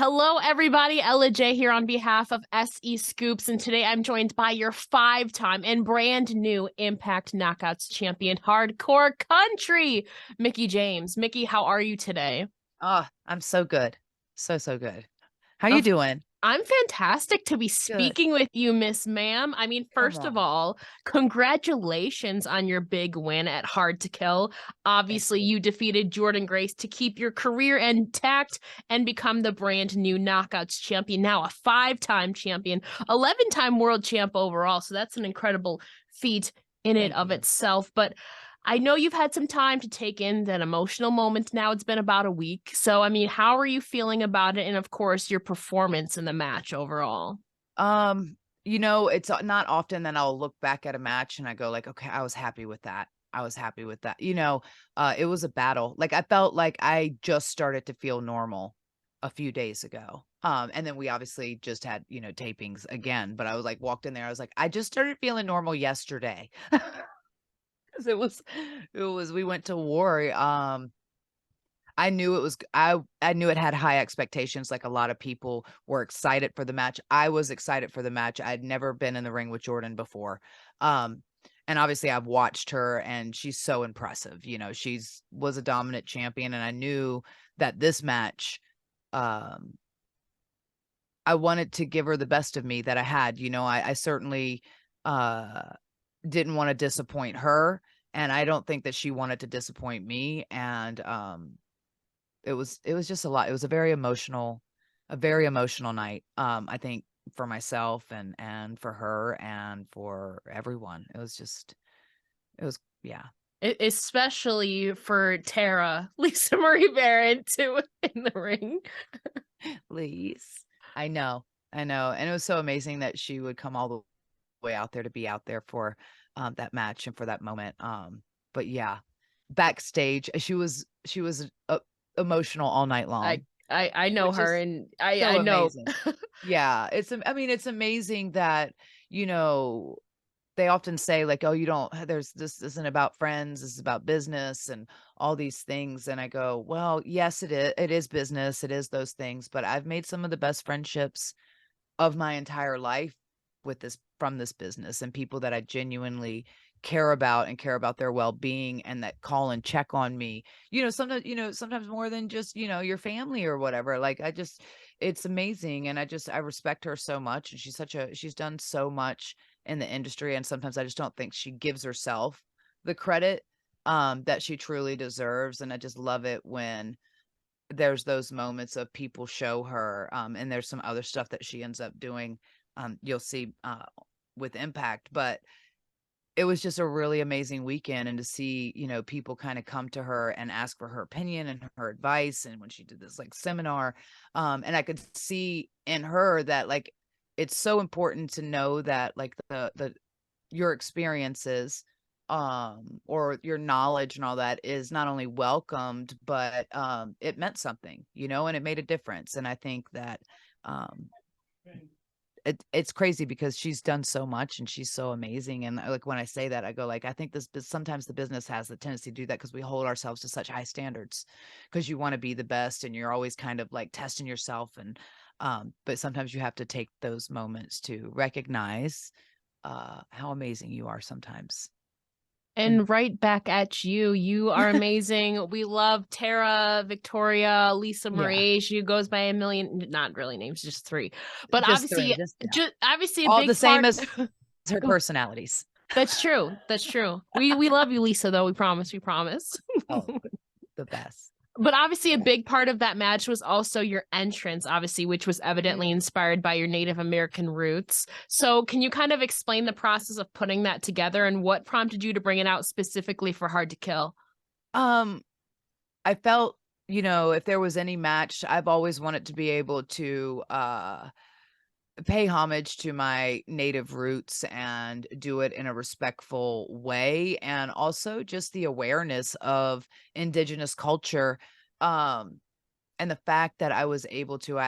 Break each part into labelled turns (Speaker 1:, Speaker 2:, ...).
Speaker 1: Hello, everybody. Ella J here on behalf of SEScoops, and today I'm joined by your five-time and brand new Impact Knockouts champion, Hardcore Country, Mickie James. Mickie, how are you today?
Speaker 2: Oh, I'm so good. So good. How you
Speaker 1: Of
Speaker 2: doing?
Speaker 1: I'm fantastic to be
Speaker 2: Good.
Speaker 1: speaking with you, Miss Ma'am. I mean,
Speaker 2: Come
Speaker 1: first of
Speaker 2: on.
Speaker 1: all, congratulations on your big win at Hard to Kill.
Speaker 2: Thank
Speaker 1: Obviously,
Speaker 2: you.
Speaker 1: you defeated Jordan Grace to keep your career intact and become the brand new Knockouts champion, now a five-time champion, 11-time world champ overall. So that's an incredible feat in it
Speaker 2: Thank
Speaker 1: of
Speaker 2: you.
Speaker 1: itself. But I know you've had some time to take in that emotional moment now. It's been about a week. So, I mean, how are you feeling about it? And of course, your performance in the match overall.
Speaker 2: Um, it's not often that I'll look back at a match and I go like, okay, I was happy with that. I was happy with that. It was a battle. Like I felt like I just started to feel normal a few days ago. And then we obviously just had, tapings again, but I was like walked in there. I was like, I just started feeling normal yesterday. 'Cause we went to war. I knew it was I knew it had high expectations, like a lot of people were excited for the match. I was excited for the match. I'd never been in the ring with Jordan before. Um, and obviously I've watched her and she's so impressive. She's was a dominant champion and I knew that this match, um, I wanted to give her the best of me that I had. I certainly uh didn't want to disappoint her and I don't think that she wanted to disappoint me. And it was just a lot. It was a very emotional night, I think for myself and for her and for everyone. It was yeah.
Speaker 1: Especially for Tara, Lisa Marie Barrett, too, in the ring.
Speaker 2: Please. I know. I know. And it was so amazing that she would come all the way out there to be out there for that match and for that moment. But yeah, backstage, she was emotional all night
Speaker 1: I
Speaker 2: long,
Speaker 1: I know
Speaker 2: which
Speaker 1: her,
Speaker 2: is
Speaker 1: and I
Speaker 2: so
Speaker 1: know.
Speaker 2: amazing. Yeah, I mean, it's amazing that, you know, they often say like, "Oh, you don't this isn't about friends, this is about business and all these things." And I go, "Well, yes, it is business, it is those things, but I've made some of the best friendships of my entire life with this from this business and people that I genuinely care about and care about their well-being and that call and check on me. Sometimes more than just, your family or whatever. Like it's amazing and I respect her so much and she's done so much in the industry and sometimes I just don't think she gives herself the credit that she truly deserves and I just love it when there's those moments of people show her, and there's some other stuff that she ends up doing, you'll see, with Impact, but it was just a really amazing weekend and to see, people kinda come to her and ask for her opinion and her advice, and when she did this, like, seminar, and I could see in her that, like, it's so important to know that, like, the your experiences, or your knowledge and all that is not only welcomed, but, it meant something, and it made a difference, and I think that, um, it's crazy because she's done so much and she's so amazing, and, like, when I say that, I go, like, I think this sometimes the business has the tendency to do that because we hold ourselves to such high standards because you wanna be the best and you're always kind of, like, testing yourself and, but sometimes you have to take those moments to recognize, how amazing you are sometimes. And
Speaker 1: And right back at you. You are amazing. We love Tara, Victoria, Lisa
Speaker 2: yeah,
Speaker 1: Marie. She goes by a million, not really names, just three. But
Speaker 2: just 3,
Speaker 1: obviously,
Speaker 2: just yeah.
Speaker 1: just obviously a
Speaker 2: All the
Speaker 1: big
Speaker 2: same
Speaker 1: part.
Speaker 2: as her personalities.
Speaker 1: That's true. That's true. We love you, Lisa, though. We promise. We promise.
Speaker 2: Oh, the best.
Speaker 1: But obviously, a big part of that match was also your entrance, obviously, which was
Speaker 2: Mm.
Speaker 1: evidently inspired by your Native American roots. So, can you kind of explain the process of putting that together and what prompted you to bring it out specifically for Hard to Kill?
Speaker 2: Um, I felt, if there was any match, I've always wanted to be able to, pay homage to my native roots and do it in a respectful way, and also just the awareness of indigenous culture, um, and the fact that I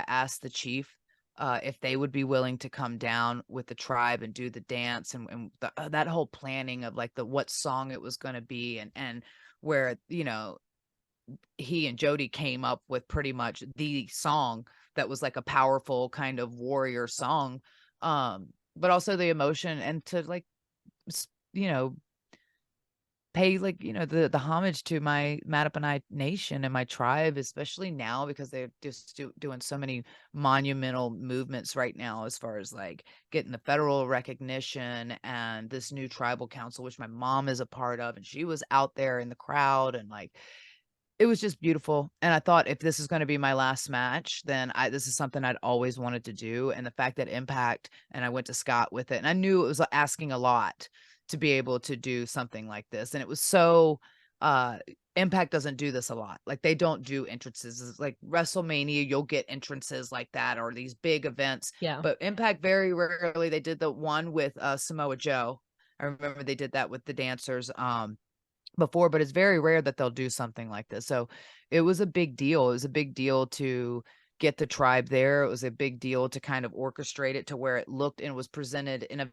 Speaker 2: asked the chief, if they would be willing to come down with the tribe and do the dance and that whole planning of, like, the what song it was gonna be and where, he and Jody came up with pretty much the song that was like a powerful kind of warrior song. But also the emotion and to like, you know, pay like, the homage to my Mattapanai nation and my tribe, especially now because they're just doing so many monumental movements right now as far as like getting the federal recognition and this new tribal council, which my mom is a part of. And she was out there in the crowd and like, it was just beautiful. And I thought if this is going to be my last match, then this is something I'd always wanted to do. And the fact that Impact, and I went to Scott with it, and I knew it was asking a lot to be able to do something like this. And it was so Impact doesn't do this a lot. Like they don't do entrances. It's like WrestleMania, you'll get entrances like that or these big events.
Speaker 1: Yeah.
Speaker 2: But Impact very rarely. They did the one with Samoa Joe. I remember they did that with the dancers before, but it's very rare that they'll do something like this. So it was a big deal. It was a big deal to get the tribe there. It was a big deal to kind of orchestrate it to where it looked and was presented in a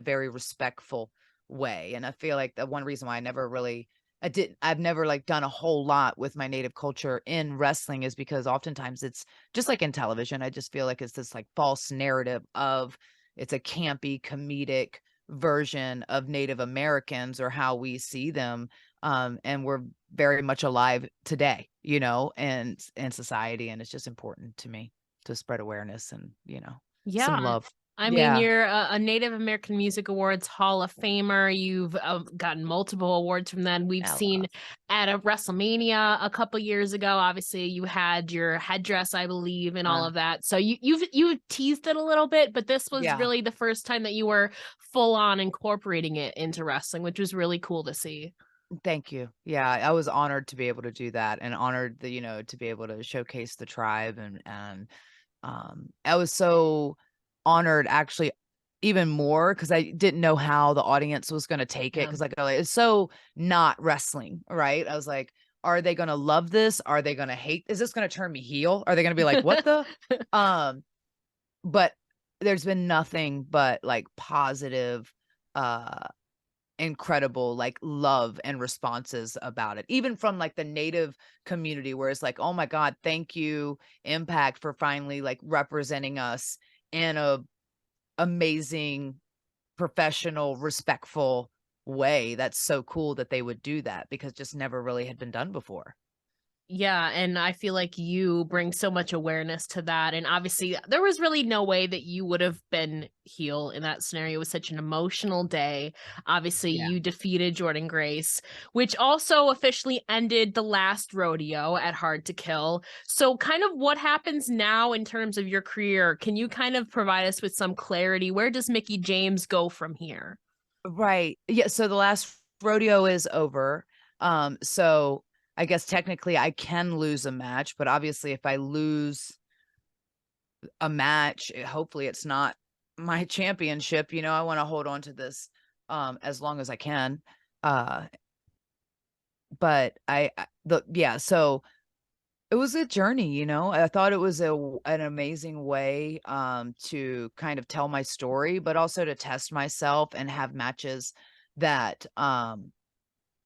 Speaker 2: very respectful way. And I feel like the one reason why I've never like done a whole lot with my native culture in wrestling is because oftentimes it's just like in television. I just feel like it's this like false narrative of it's a campy comedic version of Native Americans or how we see them. And we're very much alive today, and in society. And it's just important to me to spread awareness and,
Speaker 1: Yeah.
Speaker 2: some love.
Speaker 1: I mean,
Speaker 2: Yeah.
Speaker 1: you're a Native American Music Awards Hall of Famer. You've gotten multiple awards from that. We've seen
Speaker 2: Ella.
Speaker 1: at a WrestleMania a couple years ago. Obviously, you had your headdress, I believe, and all of that. So you've teased it a little bit, but this was
Speaker 2: Yeah.
Speaker 1: really the first time that you were full on incorporating it into wrestling, which was really cool to see.
Speaker 2: Thank you. Yeah, I was honored to be able to do that and honored to be able to showcase the tribe and I was so honored actually even more because I didn't know how the audience was going to take it
Speaker 1: Yeah.
Speaker 2: because like it's so not wrestling, right? I was like, are they going to love this? Are they going to hate? Is this going to turn me heel? Are they going to be like, what the? Um, but there's been nothing but like positive uh incredible like love and responses about it, even from like the native community where it's like, oh my god, thank you Impact for finally like representing us in a amazing, professional, respectful way. That's so cool that they would do that because just never really had been done before.
Speaker 1: Yeah, and I feel like you bring so much awareness to that. And obviously, there was really no way that you would have been heel in that scenario. It was such an emotional day. Obviously,
Speaker 2: Yeah.
Speaker 1: you defeated Jordan Grace, which also officially ended the last rodeo at Hard to Kill. So, kind of what happens now in terms of your career? Can you kind of provide us with some clarity? Where does Mickie James go from here?
Speaker 2: Right. Yeah, so the last rodeo is over. So I guess technically I can lose a match, but obviously if I lose a match, hopefully it's not my championship. I want to hold on to this as long as I can. Uh but so it was a journey. I thought it was an amazing way to kind of tell my story, but also to test myself and have matches that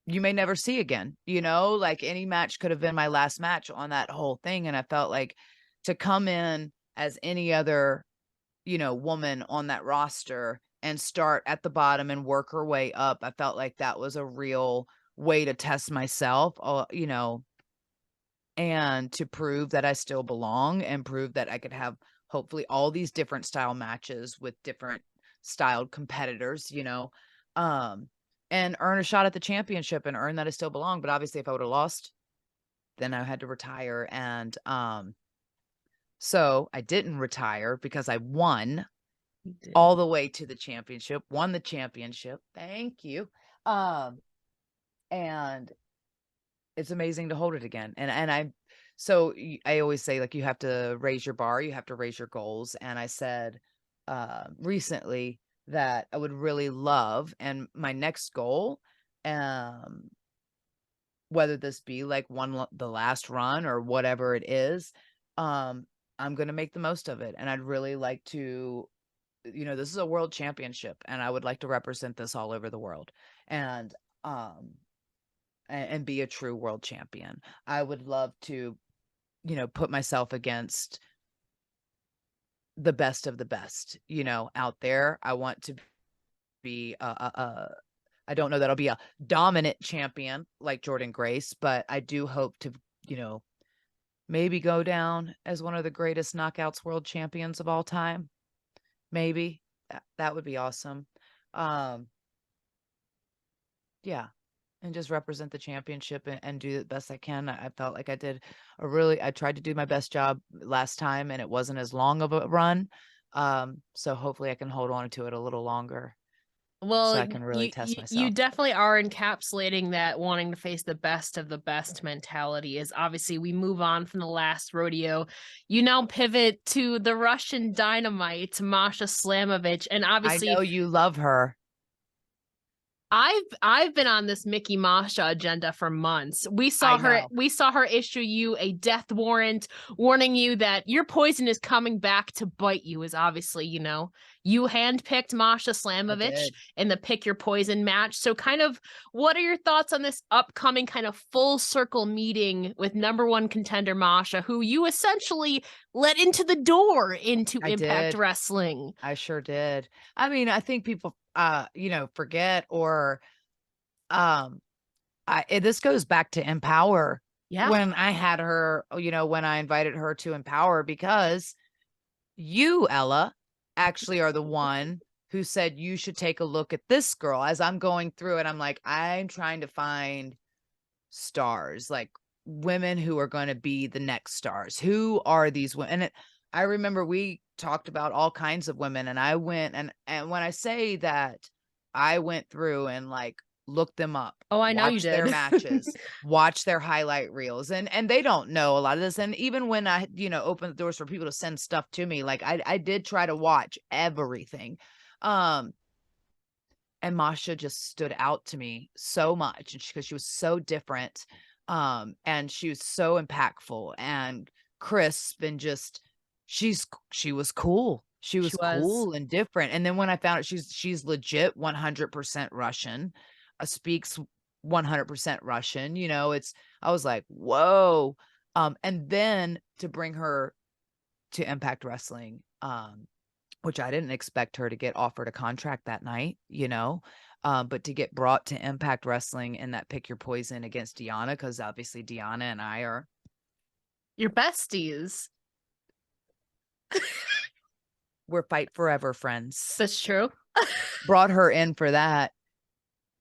Speaker 2: you may never see again. Like any match could have been my last match on that whole thing. And I felt like to come in as any other, woman on that roster and start at the bottom and work her way up, I felt like that was a real way to test myself, and to prove that I still belong and prove that I could have hopefully all these different style matches with different styled competitors, um, and earn a shot at the championship and earn that I still belong. But obviously, if I would have lost, then I had to retire. And so I didn't retire because I won all the way to the championship, won the championship. Thank you. And it's amazing to hold it again. I always say, like, you have to raise your bar, you have to raise your goals. And I said recently that I would really love, and my next goal, um, whether this be like the last run or whatever it is, I'm going to make the most of it. And I'd really like to, this is a world championship and I would like to represent this all over the world. And, um, and be a true world champion. I would love to, put myself against the best of the best, you know, out there. I want to be I don't know that I'll be a dominant champion like Jordan Grace, but I do hope to, you know, maybe go down as one of the greatest knockouts world champions of all time. Maybe. That would be awesome. Yeah. And just represent the championship and do the best I can. I felt like I tried to do my best job last time and it wasn't as long of a run. So hopefully I can hold on to it a little longer so
Speaker 1: Well,
Speaker 2: I can really test
Speaker 1: you
Speaker 2: myself.
Speaker 1: definitely are encapsulating that wanting to face the best of the best mentality. Is obviously we move on from the last rodeo. You now pivot to the Russian dynamite, Masha Slamovich, and
Speaker 2: I
Speaker 1: obviously
Speaker 2: know you love her.
Speaker 1: I've been on this Mickey Masha agenda for months.
Speaker 2: I know.
Speaker 1: We saw her issue you a death warrant warning you that your poison is coming back to bite you. Is obviously, you know, you handpicked Masha
Speaker 2: I
Speaker 1: Slamovich
Speaker 2: did.
Speaker 1: in the pick your poison match. So kind of what are your thoughts on this upcoming kind of full circle meeting with #1 contender Masha, who you essentially let into the door into
Speaker 2: I
Speaker 1: Impact
Speaker 2: did.
Speaker 1: Wrestling?
Speaker 2: I sure did. I mean, I think people you know, forget or this goes back to Empower
Speaker 1: Yeah.
Speaker 2: when I had her, you know, when I invited her to Empower because you, Ella, actually are the one who said you should take a look at this girl as I'm going through it. I'm like, I'm trying to find stars, like women who are going to be the next stars. Who are these women? And I remember we talked about all kinds of women and I went and when I say that I went through and like looked them up,
Speaker 1: Oh, I know you
Speaker 2: watched their
Speaker 1: did.
Speaker 2: matches, watched their highlight reels and they don't know a lot of this. And even when I, you know, opened the doors for people to send stuff to me, like I did try to watch everything. Um and Masha just stood out to me so much because she was so different and she was so impactful and crisp and just she was cool. She
Speaker 1: She
Speaker 2: was
Speaker 1: was.
Speaker 2: cool and different. And then when I found out she's legit 100% Russian, speaks 100% Russian, you know, I was like, "Whoa." And then to bring her to Impact Wrestling, which I didn't expect her to get offered a contract that night, you know, but to get brought to Impact Wrestling in that Pick Your Poison against Deanna, because obviously Deanna and I are
Speaker 1: Your besties.
Speaker 2: we're fight forever friends.
Speaker 1: That's true.
Speaker 2: Brought her in for that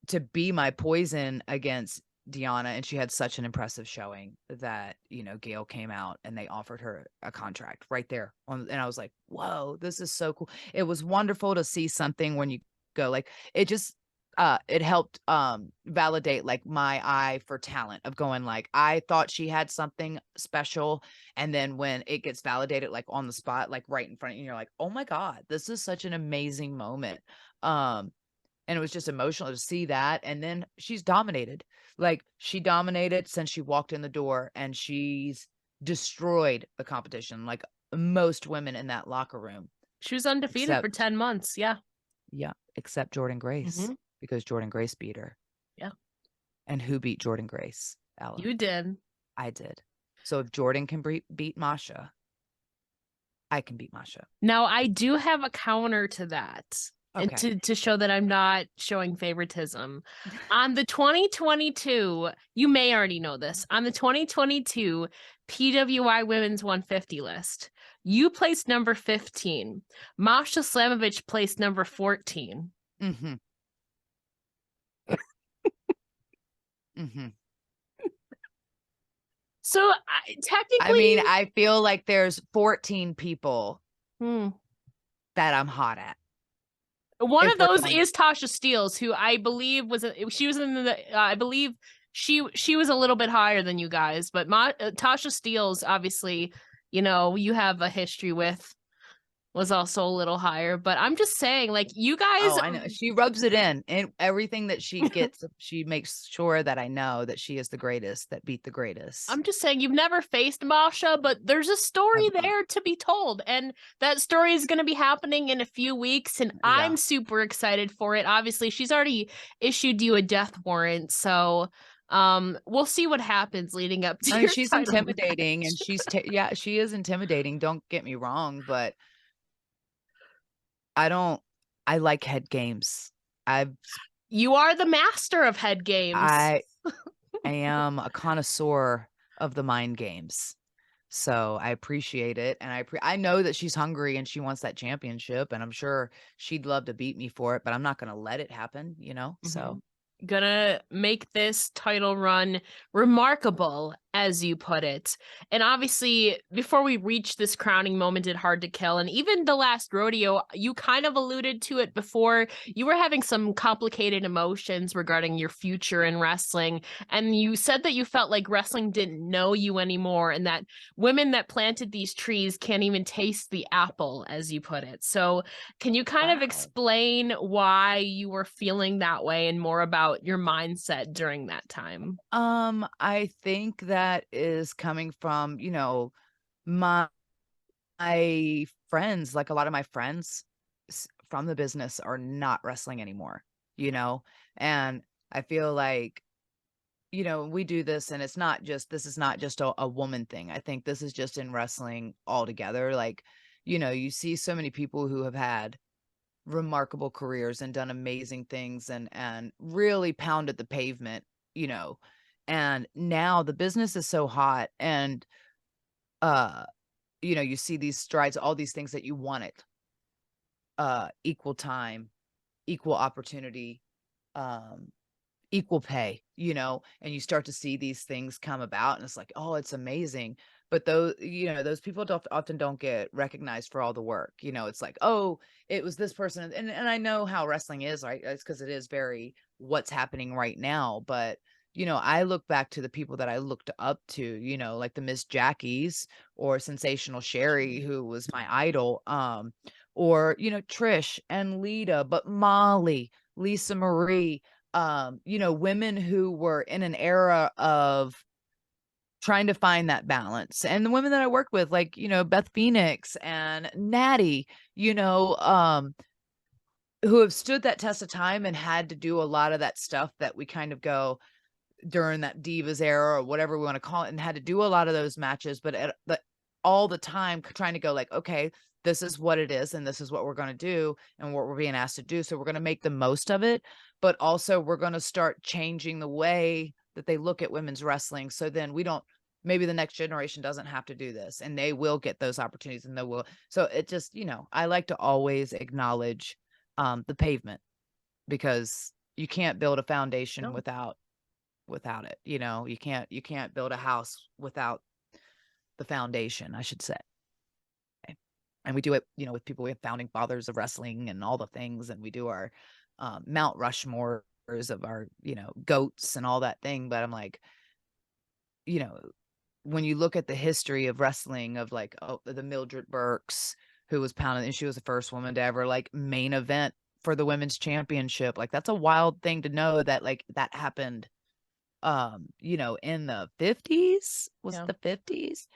Speaker 2: to be my poison against Deanna, and she had such an impressive showing that, you know, Gail came out and they offered her a contract right there on, and I was like, whoa, this is so cool. It was wonderful to see something when you go like it just it helped validate like my eye for talent of going like I thought she had something special and then when it gets validated like on the spot like right in front of you, you're like, oh my god, this is such an amazing moment. And it was just emotional to see that. And then she's dominated. Like she dominated since she walked in the door and she's destroyed the competition like most women in that locker room.
Speaker 1: She was undefeated for
Speaker 2: Except
Speaker 1: 10 months. Yeah.
Speaker 2: yeah, except Jordan Grace
Speaker 1: Mm-hmm.
Speaker 2: because Jordan Grace beat her.
Speaker 1: Yeah.
Speaker 2: And who beat Jordan Grace? Ella.
Speaker 1: You did.
Speaker 2: I did. So if Jordan can beat Masha, I can beat Masha.
Speaker 1: Now, I do have a counter to that. And
Speaker 2: Okay.
Speaker 1: to show that I'm not showing favoritism. On the 2022, you may already know this, on the 2022 PWI Women's 150 list, you placed number 15. Masha Slamovich placed number 14.
Speaker 2: Mm-hmm. Mm-hmm.
Speaker 1: So technically,
Speaker 2: I mean, I feel like there's 14 people
Speaker 1: hmm,
Speaker 2: that I'm hot at.
Speaker 1: one
Speaker 2: If
Speaker 1: of
Speaker 2: we're
Speaker 1: those
Speaker 2: going,
Speaker 1: is Tasha Steeles, who I believe she was in the I believe she was a little bit higher than you guys, but Tasha Steeles, obviously, you know, you have a history with, was also a little higher. But I'm just saying, like, you guys,
Speaker 2: oh, I know she rubs it in and everything that she gets, she makes sure that I know that she is the greatest that beat the greatest.
Speaker 1: I'm just saying, you've never faced Masha, but there's a story there to be told. And that story is going to be happening in a few weeks. And
Speaker 2: Yeah.
Speaker 1: I'm super excited for it. Obviously, she's already issued you a death warrant. So we'll see what happens leading up to
Speaker 2: I mean,
Speaker 1: your
Speaker 2: she's
Speaker 1: title
Speaker 2: intimidating
Speaker 1: match.
Speaker 2: and yeah, she is intimidating. Don't get me wrong, but I like head games.
Speaker 1: You are the master of head games.
Speaker 2: I am a connoisseur of the mind games. So I appreciate it. And I know that she's hungry and she wants that championship. And I'm sure she'd love to beat me for it, but I'm not going to let it happen, you know? So
Speaker 1: Gonna make this title run remarkable, as you put it. And obviously, before we reach this crowning moment at Hard to Kill, and even the last rodeo, you kind of alluded to it before. You were having some complicated emotions regarding your future in wrestling. And you said that you felt like wrestling didn't know you anymore, and that women that planted these trees can't even taste the apple, as you put it. So can you kind of
Speaker 2: wow.
Speaker 1: explain why you were feeling that way and more about your mindset during that time?
Speaker 2: I think that is coming from, my friends, like a lot of my friends from the business are not wrestling anymore, you know? And I feel like, we do this and this is not just a woman thing. I think this is just in wrestling altogether. Like, you see so many people who have had remarkable careers and done amazing things and really pounded the pavement, you know. And now the business is so hot and uh you see these strides, all these things that you wanted. Equal time, equal opportunity, um equal pay, and you start to see these things come about and it's like, oh, it's amazing. But those people often don't get recognized for all the work. It's like, oh, it was this person. And I know how wrestling is, right? It's because it is very what's happening right now. But, I look back to the people that I looked up to, like the Miss Jackies or Sensational Sherry, who was my idol. Or, Trish and Lita, but Molly, Lisa Marie, women who were in an era of trying to find that balance. And the women that I work with, like, Beth Phoenix and Natty, who have stood that test of time and had to do a lot of that stuff that we kind of go during that Divas era or whatever we want to call it, and had to do a lot of those matches, but all the time trying to go like, okay, this is what it is and this is what we're going to do and what we're being asked to do. So we're going to make the most of it, but also we're going to start changing the way that they look at women's wrestling. So then maybe the next generation doesn't have to do this and they will get those opportunities and they will. So it just, I like to always acknowledge the pavement, because you can't build a foundation without it. You can't build a house without the foundation, I should say. And we do it, with people. We have founding fathers of wrestling and all the things, and we do our Mount Rushmores of our, goats and all that thing. But I'm like, when you look at the history of wrestling of like, oh, the Mildred Burks, who was pounded, and she was the first woman to ever like main event for the women's championship. Like, that's a wild thing to know that like that happened in the 50s. Was it the 50s?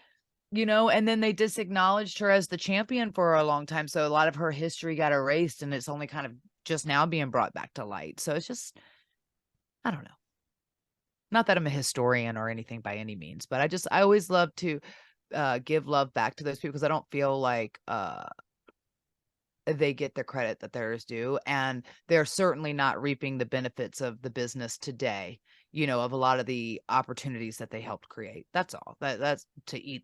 Speaker 2: And then they disacknowledged her as the champion for a long time. So a lot of her history got erased and it's only kind of just now being brought back to light. So it's just, I don't know. Not that I'm a historian or anything by any means, but I always love to give love back to those people, because I don't feel like they get the credit that theirs due. And they're certainly not reaping the benefits of the business today, of a lot of the opportunities that they helped create. That's all. That's to eat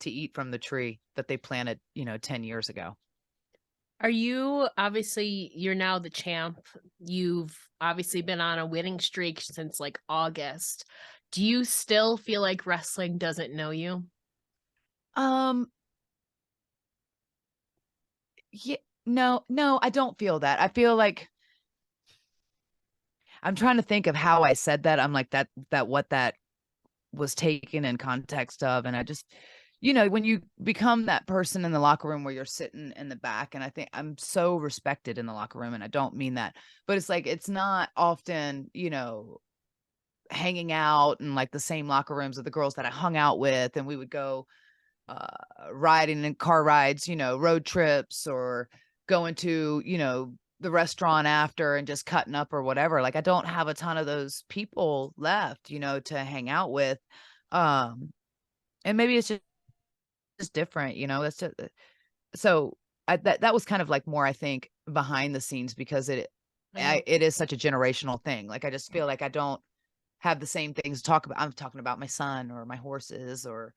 Speaker 2: to eat from the tree that they planted, 10 years ago.
Speaker 1: Are you, obviously, you're now the champ. You've obviously been on a winning streak since like August. Do you still feel like wrestling doesn't know you?
Speaker 2: Yeah, no, I don't feel that. I feel like I'm trying to think of how I said that. I'm like what that was taken in context of. And I just, when you become that person in the locker room where you're sitting in the back, and I think I'm so respected in the locker room, and I don't mean that, but it's like, it's not often, hanging out in like the same locker rooms of the girls that I hung out with. And we would go riding in car rides, road trips, or going to, the restaurant after and just cutting up or whatever. Like, I don't have a ton of those people left, to hang out with. And maybe it's just different, that's just, so that was kind of like more, I think, behind the scenes, because it is such a generational thing. Like, I just feel like I don't have the same things to talk about. I'm talking about my son or my horses or,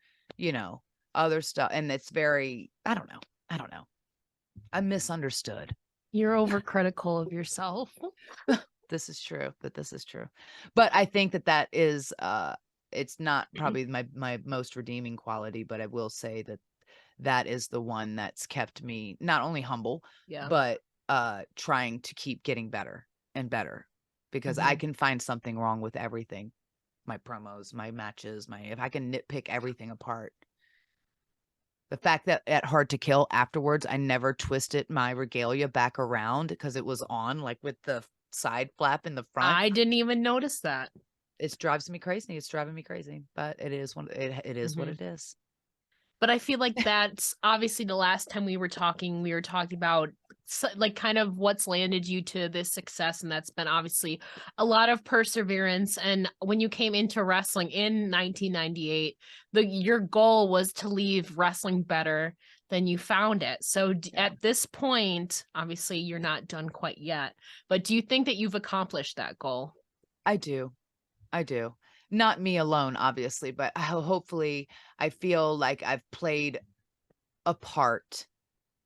Speaker 2: other stuff. And it's very, I don't know. I'm misunderstood.
Speaker 1: You're overcritical of yourself.
Speaker 2: This is true. But I think that is, it's not probably my most redeeming quality, but I will say that is the one that's kept me not only humble, but trying to keep getting better and better, because I can find something wrong with everything. My promos, my matches, if I can nitpick everything apart. The fact that at Hard to Kill afterwards, I never twisted my regalia back around because it was on, like, with the side flap in the front.
Speaker 1: I didn't even notice that.
Speaker 2: It drives me crazy. It's driving me crazy, but it is what it is.
Speaker 1: But I feel like that's obviously the last time we were talking about like kind of what's landed you to this success. And that's been obviously a lot of perseverance. And when you came into wrestling in 1998, your goal was to leave wrestling better than you found it. So at this point, obviously you're not done quite yet, but do you think that you've accomplished that goal?
Speaker 2: I do. Not me alone, obviously, but hopefully I feel like I've played a part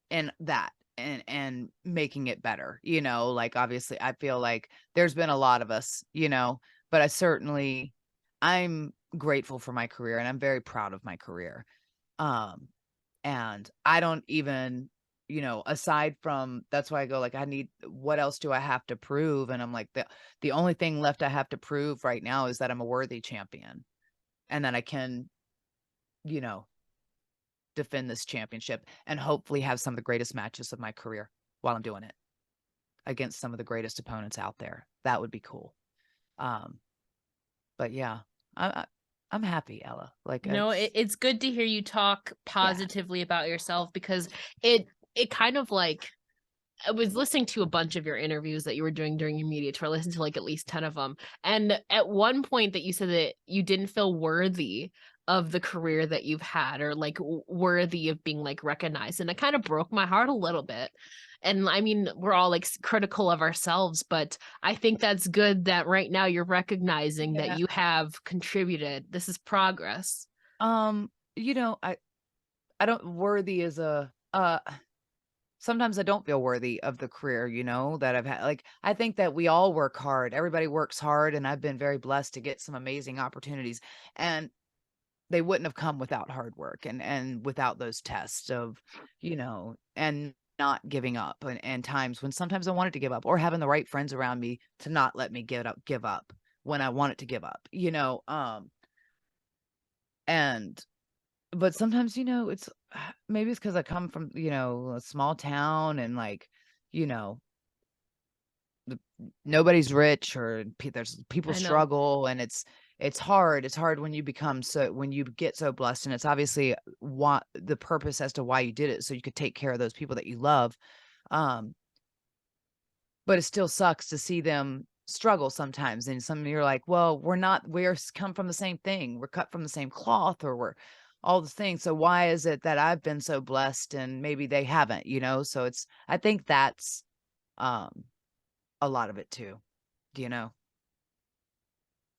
Speaker 2: in that and making it better, like, obviously I feel like there's been a lot of us, but I'm grateful for my career and I'm very proud of my career. And I don't even, aside from, that's why I go, like, what else do I have to prove? And I'm like, the only thing left I have to prove right now is that I'm a worthy champion and that I can, defend this championship and hopefully have some of the greatest matches of my career while I'm doing it against some of the greatest opponents out there. That would be cool. But yeah, I'm happy, Ella. Like,
Speaker 1: it's good to hear you talk positively about yourself, because it kind of like, I was listening to a bunch of your interviews that you were doing during your media tour. I listened to like at least 10 of them. And at one point that you said that you didn't feel worthy of the career that you've had, or like worthy of being like recognized. And it kind of broke my heart a little bit. And I mean, we're all like critical of ourselves, but I think that's good that right now you're recognizing that you have contributed. This is progress.
Speaker 2: I don't, worthy is sometimes I don't feel worthy of the career, that I've had. Like, I think that we all work hard. Everybody works hard, and I've been very blessed to get some amazing opportunities, and they wouldn't have come without hard work and without those tests of, and not giving up, and times when sometimes I wanted to give up, or having the right friends around me to not let me give up when I wanted to give up, but sometimes, it's maybe it's because I come from, a small town, and like, nobody's rich, or there's people struggle, and it's hard. It's hard when you get so blessed, and it's obviously what the purpose as to why you did it, so you could take care of those people that you love. But it still sucks to see them struggle sometimes. And some, you're like, well, we're come from the same thing. We're cut from the same cloth, or we're all the things. So why is it that I've been so blessed and maybe they haven't, So I think that's, a lot of it too.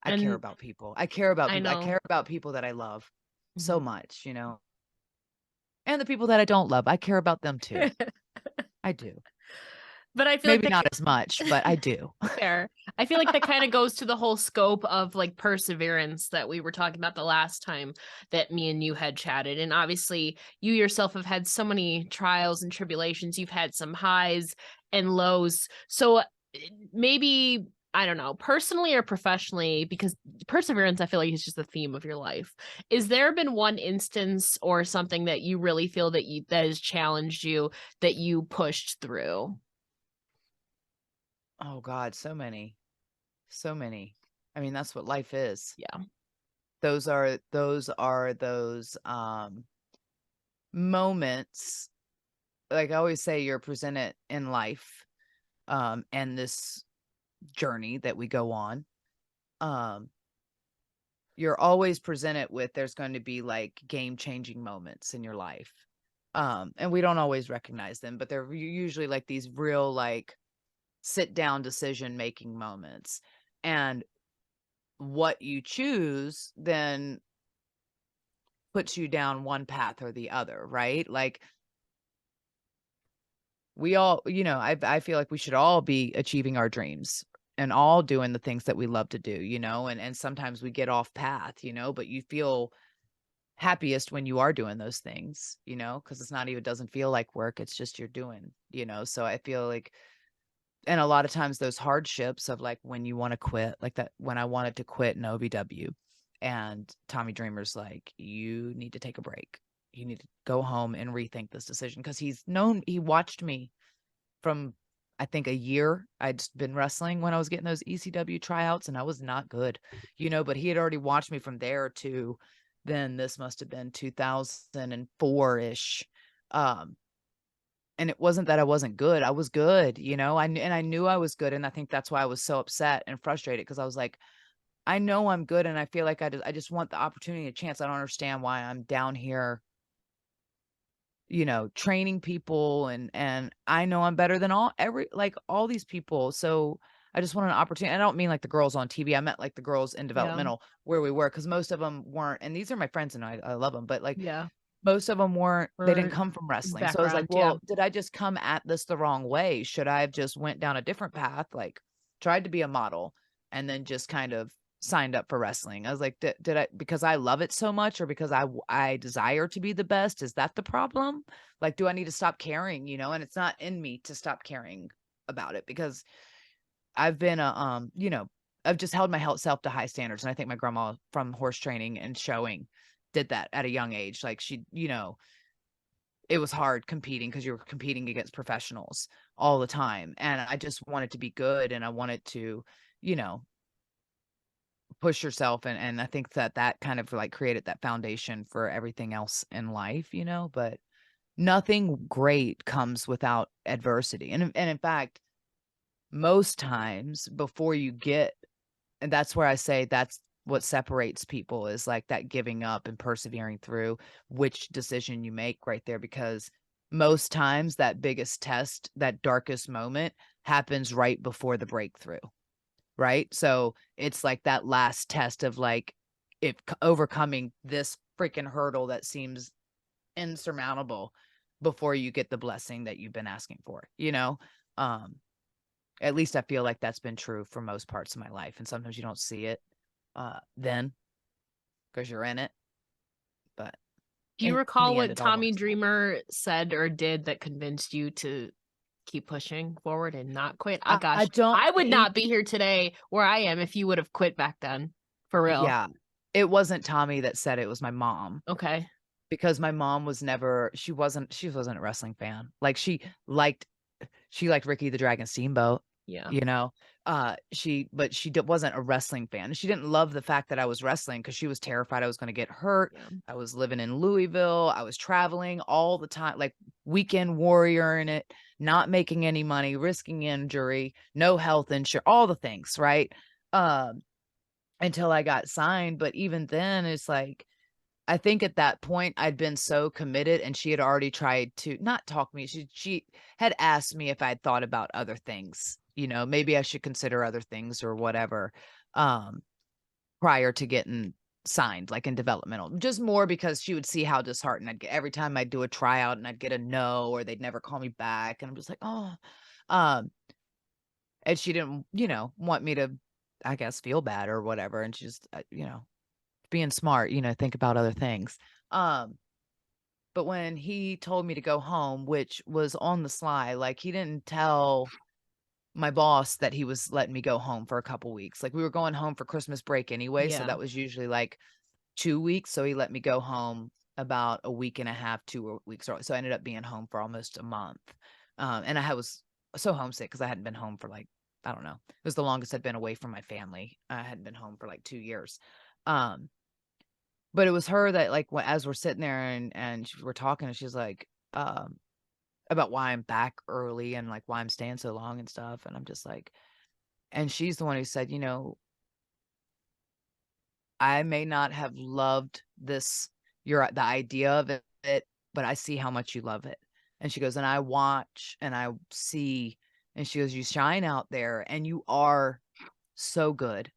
Speaker 2: I care about people. I care about people. I care about people that I love so much, and the people that I don't love, I care about them too. I do.
Speaker 1: But I feel
Speaker 2: maybe not as much, but I do.
Speaker 1: Fair. I feel like that kind of goes to the whole scope of like perseverance that we were talking about the last time that me and you had chatted. And obviously you yourself have had so many trials and tribulations. You've had some highs and lows. So maybe, I don't know, personally or professionally, because perseverance, I feel like, is just the theme of your life. Is there been one instance or something that you really feel that has challenged you, that you pushed through?
Speaker 2: Oh God, so many. I mean, that's what life is.
Speaker 1: Yeah.
Speaker 2: Those are those moments. Like I always say, you're presented in life, and this journey that we go on. You're always presented with, there's going to be like game-changing moments in your life. And we don't always recognize them, but they're usually like these real, like, sit down decision making moments. And what you choose then puts you down one path or the other, right? Like, we all, I feel like we should all be achieving our dreams and all doing the things that we love to do, and sometimes we get off path, but you feel happiest when you are doing those things, because it's not even, doesn't feel like work. It's just you're doing, so I feel like, and a lot of times those hardships of like when you want to quit, like that, when I wanted to quit in OVW and Tommy Dreamer's like, you need to take a break. You need to go home and rethink this decision. Cause he watched me from, I think, a year. I'd been wrestling when I was getting those ECW tryouts and I was not good, but he had already watched me from there to then this must have been 2004-ish. And it wasn't that I wasn't good. I was good, and I knew I was good. And I think that's why I was so upset and frustrated, because I was like, I know I'm good. And I feel like I just want the opportunity, a chance. I don't understand why I'm down here, training people, and I know I'm better than all these people. So I just want an opportunity. I don't mean like the girls on TV. I meant like the girls in
Speaker 1: Yeah.
Speaker 2: developmental where we were, because most of them weren't. And these are my friends and I love them, but like,
Speaker 1: Yeah.
Speaker 2: most of them weren't, they didn't
Speaker 1: Or
Speaker 2: come from wrestling. So I was like,
Speaker 1: background. Yeah.
Speaker 2: well, did I just come at this the wrong way? Should I have just went down a different path, like tried to be a model and then just kind of signed up for wrestling? I was like, did I, because I love it so much, or because I desire to be the best? Is that the problem? Like, do I need to stop caring, And it's not in me to stop caring about it, because I've been I've just held my self to high standards. And I think my grandma from horse training and showing did that at a young age. Like, she, it was hard competing because you were competing against professionals all the time. And I just wanted to be good, and I wanted to, you know, push yourself. And I think that kind of like created that foundation for everything else in life, but nothing great comes without adversity. And in fact, most times before you get, and that's where I say that's what separates people, is like that giving up and persevering through which decision you make right there. Because most times that biggest test, that darkest moment, happens right before the breakthrough, right? So it's like that last test of like, if overcoming this freaking hurdle that seems insurmountable before you get the blessing that you've been asking for, um at least I feel like that's been true for most parts of my life. And sometimes you don't see it then because you're in it. But
Speaker 1: Do you
Speaker 2: in
Speaker 1: recall
Speaker 2: the end,
Speaker 1: what
Speaker 2: it all
Speaker 1: Tommy
Speaker 2: works out.
Speaker 1: Dreamer said or did that convinced you to keep pushing forward and not quit? Oh
Speaker 2: I
Speaker 1: gosh,
Speaker 2: don't,
Speaker 1: I would not be here today where I am if you would have quit back then. For real.
Speaker 2: yeah, it wasn't Tommy that said it, it was my mom.
Speaker 1: Okay.
Speaker 2: Because my mom was never, she wasn't a wrestling fan. Like, she liked Ricky the Dragon Steamboat,
Speaker 1: Yeah.
Speaker 2: but she wasn't a wrestling fan. She didn't love the fact that I was wrestling because she was terrified I was going to get hurt.
Speaker 1: Yeah.
Speaker 2: I was living in Louisville. I was traveling all the time, like weekend warrior in it, not making any money, risking injury, no health insurance, all the things, right? Until I got signed. But even then, it's like, I think at that point I'd been so committed, and she had already tried to not talk me. She had asked me if I'd thought about other things, maybe I should consider other things or whatever, prior to getting signed, like in developmental, just more because she would see how disheartened I'd get every time I'd do a tryout and I'd get a no, or they'd never call me back. And I'm just like, oh, um, and she didn't, want me to, I guess, feel bad or whatever. And she just, being smart, think about other things. But when he told me to go home, which was on the sly, like, he didn't tell my boss that he was letting me go home for a couple weeks. Like, we were going home for Christmas break anyway, so
Speaker 1: Yeah.
Speaker 2: that was usually like 2 weeks. So he let me go home about a week and a half, 2 weeks early. So I ended up being home for almost a month. And I was so homesick because I hadn't been home for like, I don't know. It was the longest I'd been away from my family. I hadn't been home for like 2 years. But it was her that, like, as we're sitting there and we're talking, and she's like, about why I'm back early and like why I'm staying so long and stuff. And I'm just like, and she's the one who said, I may not have loved the idea of it but I see how much you love it. And she goes, and I watch and I see, and she goes, you shine out there and you are so good.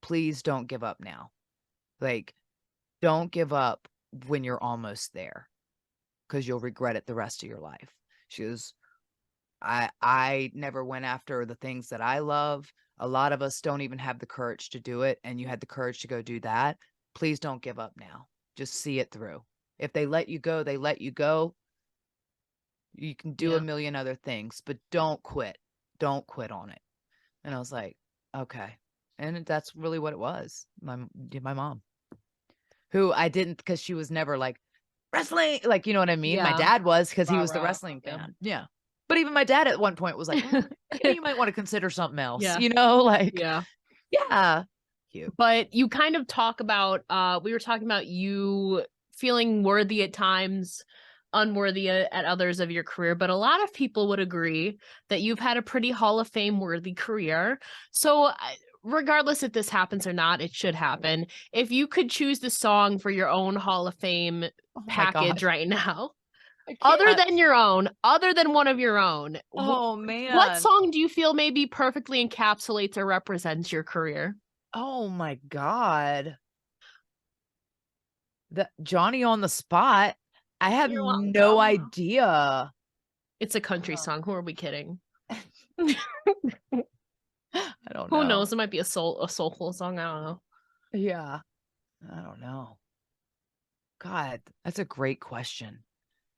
Speaker 2: Please don't give up now. Like, don't give up when you're almost there, because you'll regret it the rest of your life. She goes, I never went after the things that I love. A lot of us don't even have the courage to do it. And you had the courage to go do that. Please don't give up now. Just see it through. If they let you go, they let you go. You can do a million other things, but don't quit. Don't quit on it. And I was like, okay. And that's really what it was. My mom, who I didn't, because she was never like wrestling, like, you know what I mean? My dad was, because he was the wrestling fan. Yeah. But even my dad at one point was like, you might want to consider something else, like, yeah. Cute.
Speaker 1: But you kind of talk about, we were talking about you feeling worthy at times, unworthy at others of your career, but a lot of people would agree that you've had a pretty Hall of Fame worthy career. So regardless if this happens or not, it should happen. If you could choose the song for your own Hall of Fame package right now, other than your own, other than one of your own,
Speaker 2: oh man,
Speaker 1: what song do you feel maybe perfectly encapsulates or represents your career?
Speaker 2: Oh my God. The Johnny on the Spot. I have no idea.
Speaker 1: It's a country song. Who are we kidding?
Speaker 2: I don't know.
Speaker 1: Who knows? It might be a soulful song. I don't know.
Speaker 2: Yeah. I don't know. God, that's a great question.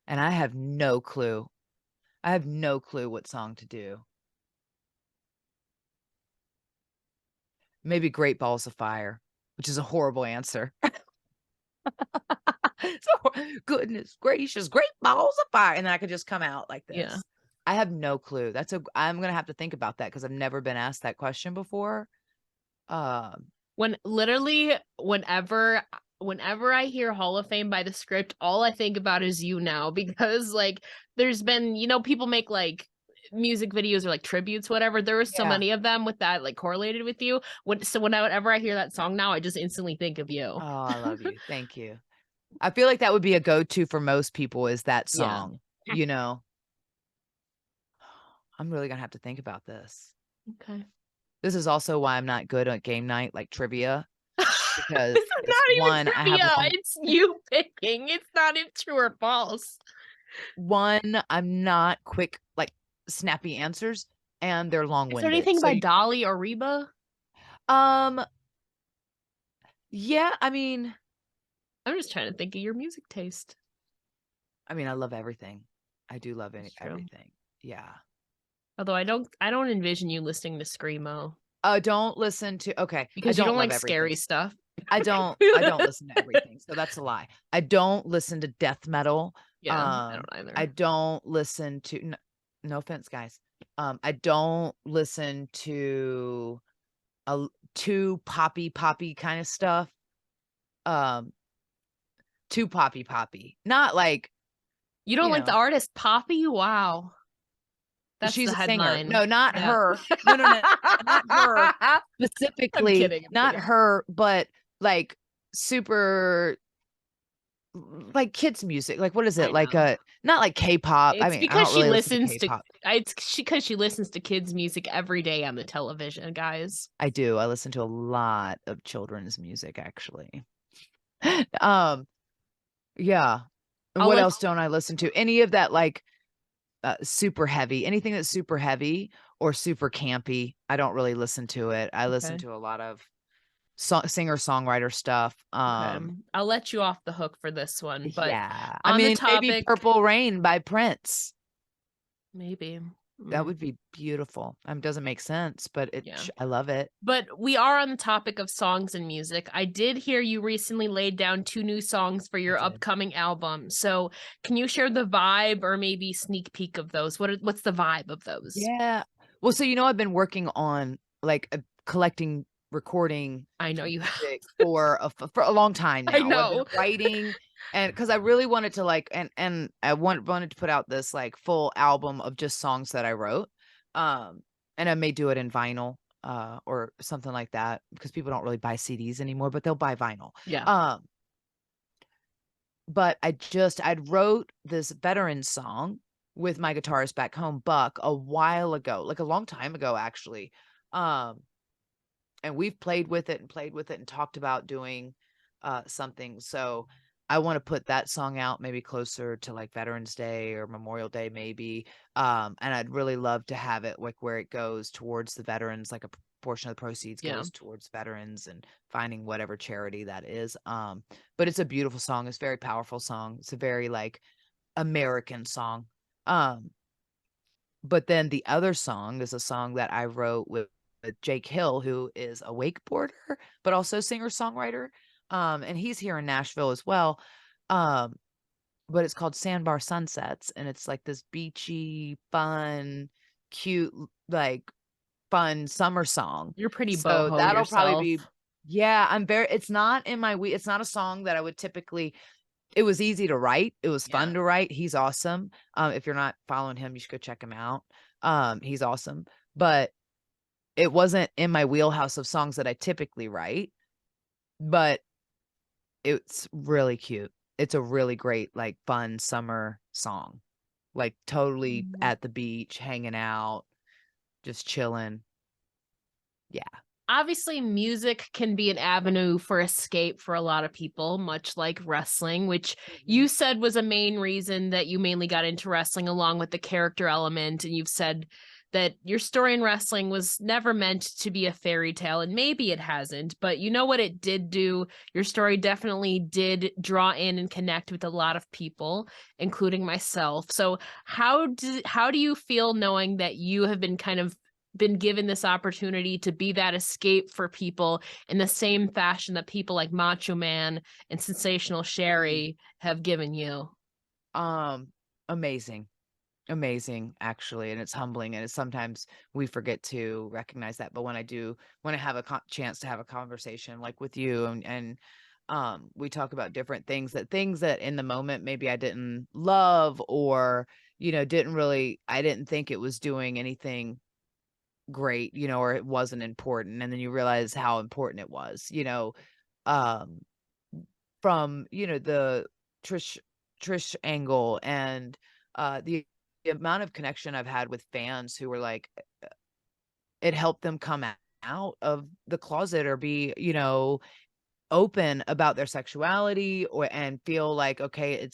Speaker 2: And I have no clue. I have no clue what song to do. Maybe Great Balls of Fire, which is a horrible answer. So, goodness gracious, great balls of fire. And then I could just come out like this.
Speaker 1: Yeah.
Speaker 2: I have no clue. I'm going to have to think about that, because I've never been asked that question before.
Speaker 1: Whenever I hear Hall of Fame by the Script, all I think about is you now, because like there's been, people make like music videos or like tributes, whatever. There were so many of them with that like correlated with you. Whenever I hear that song now, I just instantly think of you.
Speaker 2: Oh, I love you. Thank you. I feel like that would be a go-to for most people, is that song, I'm really gonna have to think about this.
Speaker 1: Okay.
Speaker 2: This is also why I'm not good at game night, like trivia, because
Speaker 1: it's not even trivia.
Speaker 2: I have
Speaker 1: it's you picking. It's not even true or false.
Speaker 2: One, I'm not quick, like snappy answers, and they're long-winded.
Speaker 1: Is there anything by Dolly or Reba?
Speaker 2: Yeah, I mean,
Speaker 1: I'm just trying to think of your music taste.
Speaker 2: I mean, I love everything. I do love everything. Yeah.
Speaker 1: Although I don't envision you listening to Screamo.
Speaker 2: Don't listen to, okay.
Speaker 1: Because you don't like scary stuff.
Speaker 2: I don't listen to everything. So that's a lie. I don't listen to death metal.
Speaker 1: Yeah, I don't either.
Speaker 2: I don't listen to, no offense, guys. I don't listen to too poppy kind of stuff. Too poppy. Not like,
Speaker 1: you don't like the artist Poppy? Wow. That's
Speaker 2: she's
Speaker 1: the
Speaker 2: a
Speaker 1: headline.
Speaker 2: singer. No, not her. No, not her specifically.
Speaker 1: I'm kidding.
Speaker 2: Not her, but like super, like kids music. Like, what is it? Like not like K-pop.
Speaker 1: It's
Speaker 2: I mean,
Speaker 1: because
Speaker 2: I don't really
Speaker 1: she listens
Speaker 2: to K-pop.
Speaker 1: It's because she listens to kids music every day on the television, guys.
Speaker 2: I do. I listen to a lot of children's music, actually. Yeah. And what else don't I listen to? Any of that, like super heavy, anything that's super heavy or super campy, I don't really listen to it. I listen to a lot of singer-songwriter stuff.
Speaker 1: I'll let you off the hook for this one, but
Speaker 2: yeah, I mean, maybe Purple Rain by Prince.
Speaker 1: Maybe.
Speaker 2: That would be beautiful. Doesn't make sense, but I love it.
Speaker 1: But we are on the topic of songs and music. I did hear you recently laid down 2 new songs for your upcoming album. So can you share the vibe or maybe sneak peek of those? What's the vibe of those?
Speaker 2: Yeah. Well, so, I've been working on like collecting, recording.
Speaker 1: I know you
Speaker 2: for a long time now.
Speaker 1: I know.
Speaker 2: I've been writing, and because I really wanted to like, and I wanted to put out this like full album of just songs that I wrote. And I may do it in vinyl, or something like that, because people don't really buy CDs anymore, but they'll buy vinyl.
Speaker 1: Yeah.
Speaker 2: but I'd wrote this veteran song with my guitarist back home, Buck, a while ago, like a long time ago, actually. Um, and we've played with it and talked about doing something. So I want to put that song out maybe closer to like Veterans Day or Memorial Day, maybe. And I'd really love to have it like where it goes towards the veterans, like a portion of the proceeds
Speaker 1: Yeah.
Speaker 2: goes towards veterans and finding whatever charity that is. But it's a beautiful song. It's a very powerful song. It's a very like American song. Um, but then the other song is a song that I wrote with Jake Hill, who is a wakeboarder, but also singer-songwriter. And he's here in Nashville as well. Um, but it's called Sandbar Sunsets, and it's like this beachy, fun, cute, like fun summer song.
Speaker 1: You're pretty
Speaker 2: So
Speaker 1: boho
Speaker 2: that'll probably be,
Speaker 1: yourself.
Speaker 2: yeah, it's not in my it's not a song that I would typically. It was easy to write. It was
Speaker 1: Yeah.
Speaker 2: fun to write. He's awesome. If you're not following him, you should go check him out. He's awesome. But it wasn't in my wheelhouse of songs that I typically write, but it's really cute. It's a really great, like, fun summer song. Like, totally at the beach, hanging out, just chilling. Yeah.
Speaker 1: Obviously, music can be an avenue for escape for a lot of people, much like wrestling, which you said was a main reason that you mainly got into wrestling, along with the character element. And you've said that your story in wrestling was never meant to be a fairy tale, and maybe it hasn't, but you know what it did do? Your story definitely did draw in and connect with a lot of people, including myself. So how do you feel knowing that you have been kind of been given this opportunity to be that escape for people in the same fashion that people like Macho Man and Sensational Sherry have given you?
Speaker 2: Um, amazing. Amazing, actually, and it's humbling, and it's sometimes we forget to recognize that, but when I have a chance to have a conversation like with you and we talk about different things that in the moment maybe I didn't love or, I didn't think it was doing anything great, or it wasn't important, and then you realize how important it was, um, from, the Trish Trish angle and, the amount of connection I've had with fans who were like, it helped them come out of the closet or be, open about their sexuality or and feel like, okay,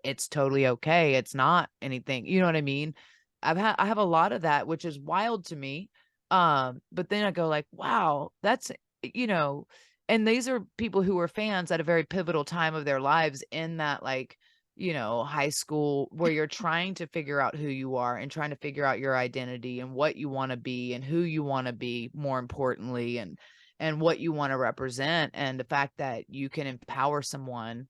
Speaker 2: it's totally okay. It's not anything. You know what I mean? I have a lot of that, which is wild to me. But then I go like, wow, that's you know, and these are people who were fans at a very pivotal time of their lives in that like, high school where you're trying to figure out who you are and trying to figure out your identity and what you want to be and who you want to be, more importantly, and what you want to represent, and the fact that you can empower someone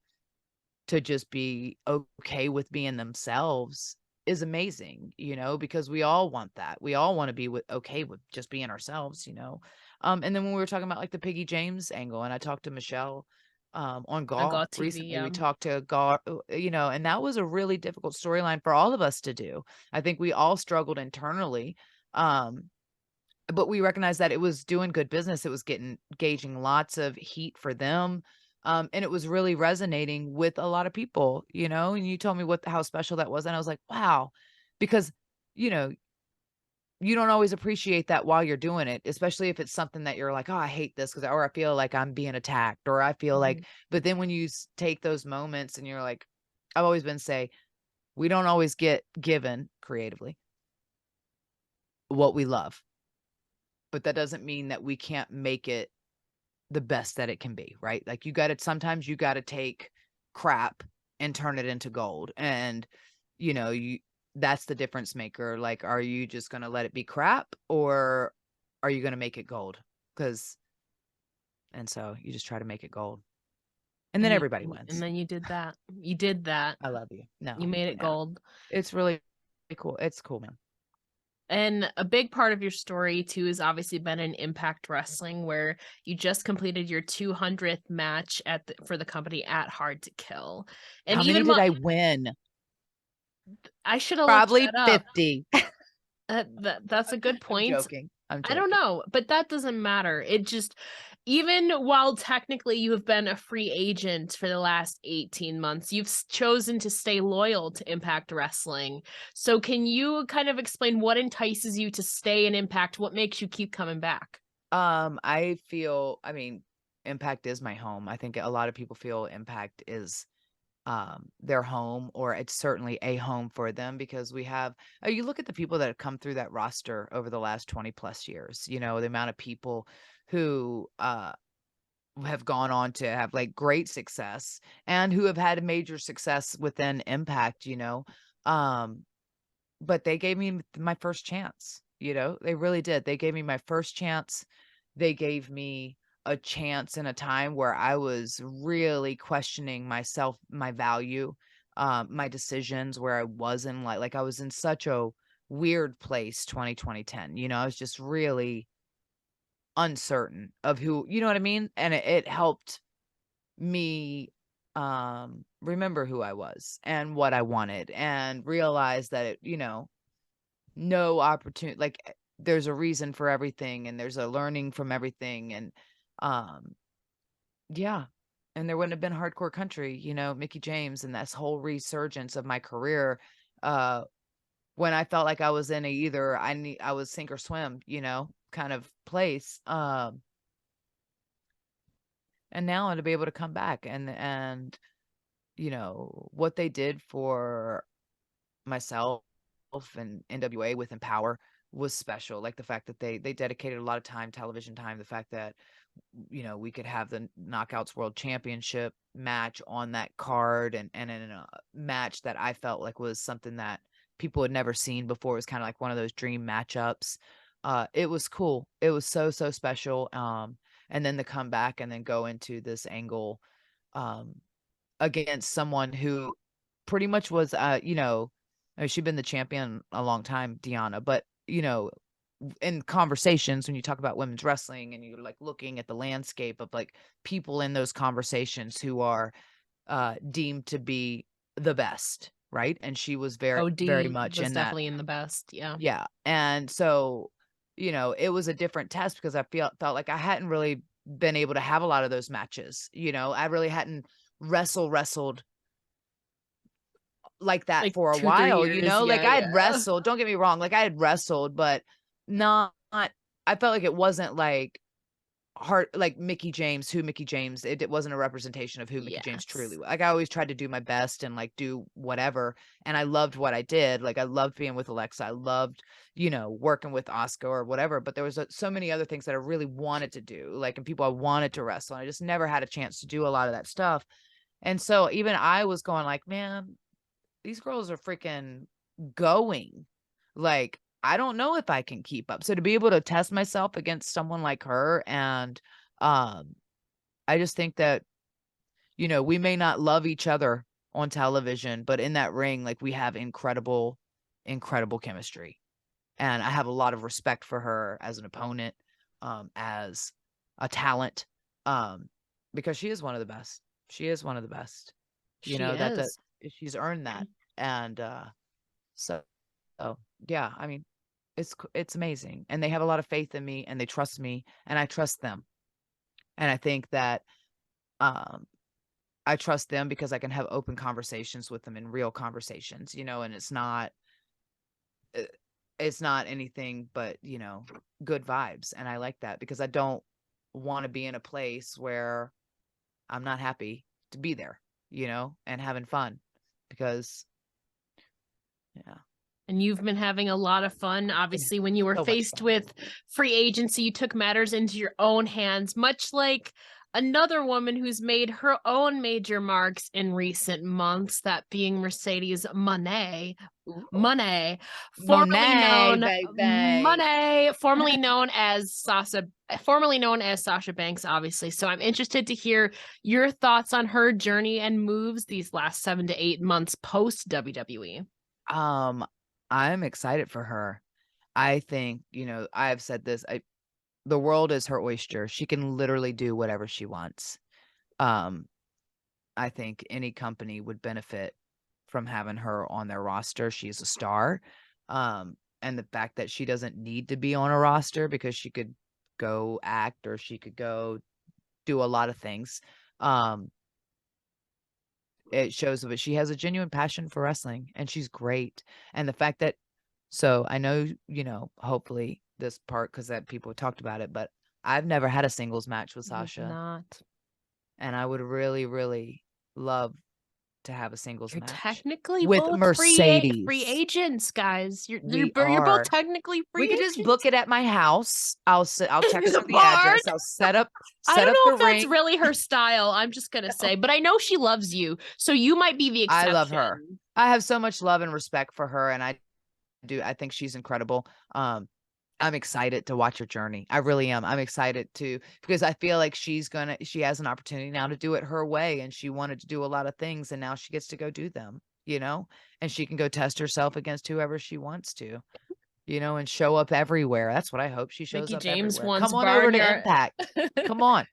Speaker 2: to just be okay with being themselves is amazing, because we all want that. We all want to be okay with just being ourselves. And then when we were talking about like the Piggy James angle, and I talked to Michelle on
Speaker 1: On
Speaker 2: Gaw
Speaker 1: Gaw TV,
Speaker 2: recently,
Speaker 1: yeah.
Speaker 2: we talked to Gaw, and that was a really difficult storyline for all of us to do. I think we all struggled internally. But we recognized that it was doing good business. It was gauging lots of heat for them. And it was really resonating with a lot of people, and you told me how special that was. And I was like, wow, because, you know, you don't always appreciate that while you're doing it, especially if it's something that you're like, oh, I hate this or I feel like I'm being attacked or I feel like, but then when you take those moments and you're like, I've always been say, we don't always get given creatively what we love, but that doesn't mean that we can't make it the best that it can be, right? Like sometimes you got to take crap and turn it into gold. And, you that's the difference maker. Like, are you just going to let it be crap or are you going to make it gold? And so you just try to make it gold. And then everybody
Speaker 1: And
Speaker 2: wins.
Speaker 1: then you did that. You did that.
Speaker 2: I love you. No,
Speaker 1: You made it
Speaker 2: yeah,
Speaker 1: gold.
Speaker 2: it's really cool. It's cool, man.
Speaker 1: And a big part of your story too has obviously been in Impact Wrestling, where you just completed your 200th match for the company at Hard to Kill. And
Speaker 2: How many
Speaker 1: even
Speaker 2: did I win?
Speaker 1: I should have looked
Speaker 2: Probably
Speaker 1: that up.
Speaker 2: 50.
Speaker 1: That's a good
Speaker 2: I'm
Speaker 1: point.
Speaker 2: joking. I'm
Speaker 1: I don't
Speaker 2: joking.
Speaker 1: know, but that doesn't matter. It just Even while technically you have been a free agent for the last 18 months, you've chosen to stay loyal to Impact Wrestling. So can you kind of explain what entices you to stay in Impact? What makes you keep coming back?
Speaker 2: I feel, I mean, Impact is my home. I think a lot of people feel Impact is their home, or it's certainly a home for them, because we have, you look at the people that have come through that roster over the last 20 plus years, you know, the amount of people who have gone on to have like great success and who have had major success within Impact, you know. Um, but they gave me my first chance, you know, they really did. They gave me my first chance. They gave me a chance in a time where I was really questioning myself, my value, my decisions, where I wasn't like I was in such a weird place 2010. You know, I was just really uncertain of who, you know what I mean? And it helped me remember who I was and what I wanted, and realize that it, you know, no opportunity, like there's a reason for everything, and there's a learning from everything. And um yeah, and there wouldn't have been hardcore country, you know, Mickie James and this whole resurgence of my career, uh when I felt like I was in either I was sink or swim, you know, kind of place. And now to be able to come back, and you know what they did for myself and NWA with Empower was special. Like the fact that they dedicated a lot of time, television time, the fact that, you know, we could have the Knockouts World Championship match on that card, and in a match that I felt like was something that people had never seen before. It was kind of like one of those dream matchups. It was cool. It was so, so special. And then to come back and then go into this angle um against someone who pretty much was, you know, I mean, she'd been the champion a long time, Deanna, but, you know, in conversations, when you talk about women's wrestling and you're like looking at the landscape of like people in those conversations who are deemed to be the best, right? And she was very, very
Speaker 1: OD
Speaker 2: much
Speaker 1: was
Speaker 2: in that.
Speaker 1: definitely in the best. Yeah.
Speaker 2: Yeah. And so, you know, it was a different test because I felt like I hadn't really been able to have a lot of those matches. You know, I really hadn't wrestled like that
Speaker 1: Like
Speaker 2: for a
Speaker 1: 2-3
Speaker 2: while, you
Speaker 1: years.
Speaker 2: know? Like
Speaker 1: Yeah,
Speaker 2: I had
Speaker 1: yeah.
Speaker 2: wrestled, don't get me wrong, like I had wrestled, but not, I felt like it wasn't like hard, like Mickie James, who Mickie James, it wasn't a representation of who Mickie James truly
Speaker 1: Yes.
Speaker 2: was. Like I always tried to do my best and like do whatever. And I loved what I did. Like I loved being with Alexa. I loved, you know, working with Oscar or whatever, but there was so many other things that I really wanted to do, like, and people I wanted to wrestle. And I just never had a chance to do a lot of that stuff. And so even I was going like, man, these girls are freaking going. Like, I don't know if I can keep up. So to be able to test myself against someone like her, and um I just think that, you know, we may not love each other on television, but in that ring, like we have incredible, incredible chemistry. And I have a lot of respect for her as an opponent, as a talent, um, because she is one of the best. She is one of the best. You
Speaker 1: She
Speaker 2: know, that
Speaker 1: is.
Speaker 2: she's earned that. And so, oh, yeah, I mean, it's amazing. And they have a lot of faith in me, and they trust me, and I trust them. And I think that um I trust them because I can have open conversations with them, in real conversations, you know, and uh, it's not anything but, you know, good vibes. And I like that because I don't want to be in a place where I'm not happy to be there, you know, and having fun, because yeah,
Speaker 1: And you've been having a lot of fun.
Speaker 2: been
Speaker 1: Obviously, when you were
Speaker 2: so much
Speaker 1: faced
Speaker 2: fun.
Speaker 1: with free agency, you took matters into your own hands, much like another woman who's made her own major marks in recent months, that being Mercedes Moné.
Speaker 2: Ooh.
Speaker 1: Moné, formerly
Speaker 2: Monet,
Speaker 1: known
Speaker 2: baby.
Speaker 1: Moné, formerly known as Sasha Banks, obviously. So I'm interested to hear your thoughts on her journey and moves these last 7 to 8 months post WWE.
Speaker 2: Um, I'm excited for her. I think, you know, I've said this, the world is her oyster. She can literally do whatever she wants. Um, I think any company would benefit from having her on their roster. She's a star. And the fact that she doesn't need to be on a roster, because she could go act, or she could go do a lot of things. It shows that she has a genuine passion for wrestling, and she's great. And the fact that, so I know, hopefully this part, because that people talked about it, but I've never had a singles match with Sasha.
Speaker 1: Not.
Speaker 2: And I would really, really love to have a singles
Speaker 1: You're
Speaker 2: match
Speaker 1: technically
Speaker 2: with
Speaker 1: both
Speaker 2: Mercedes.
Speaker 1: free agents, guys. You're
Speaker 2: We
Speaker 1: both
Speaker 2: are.
Speaker 1: technically free
Speaker 2: We could
Speaker 1: agents.
Speaker 2: just book it at my house. I'll text her the
Speaker 1: Bard?
Speaker 2: address. I'll set up
Speaker 1: I don't
Speaker 2: the
Speaker 1: know if
Speaker 2: ring.
Speaker 1: that's really her style. I'm just gonna say, but I know she loves you, so you might be the exception.
Speaker 2: I love her. I have so much love and respect for her, and I think she's incredible. I'm excited to watch her journey. I really am. I'm excited because I feel like she has an opportunity now to do it her way, and she wanted to do a lot of things, and now she gets to go do them, and she can go test herself against whoever she wants to, and show up everywhere. That's what I hope. She shows
Speaker 1: Mickie
Speaker 2: up
Speaker 1: James
Speaker 2: everywhere.
Speaker 1: wants
Speaker 2: Come on over to
Speaker 1: Barnyard.
Speaker 2: Impact. Come on.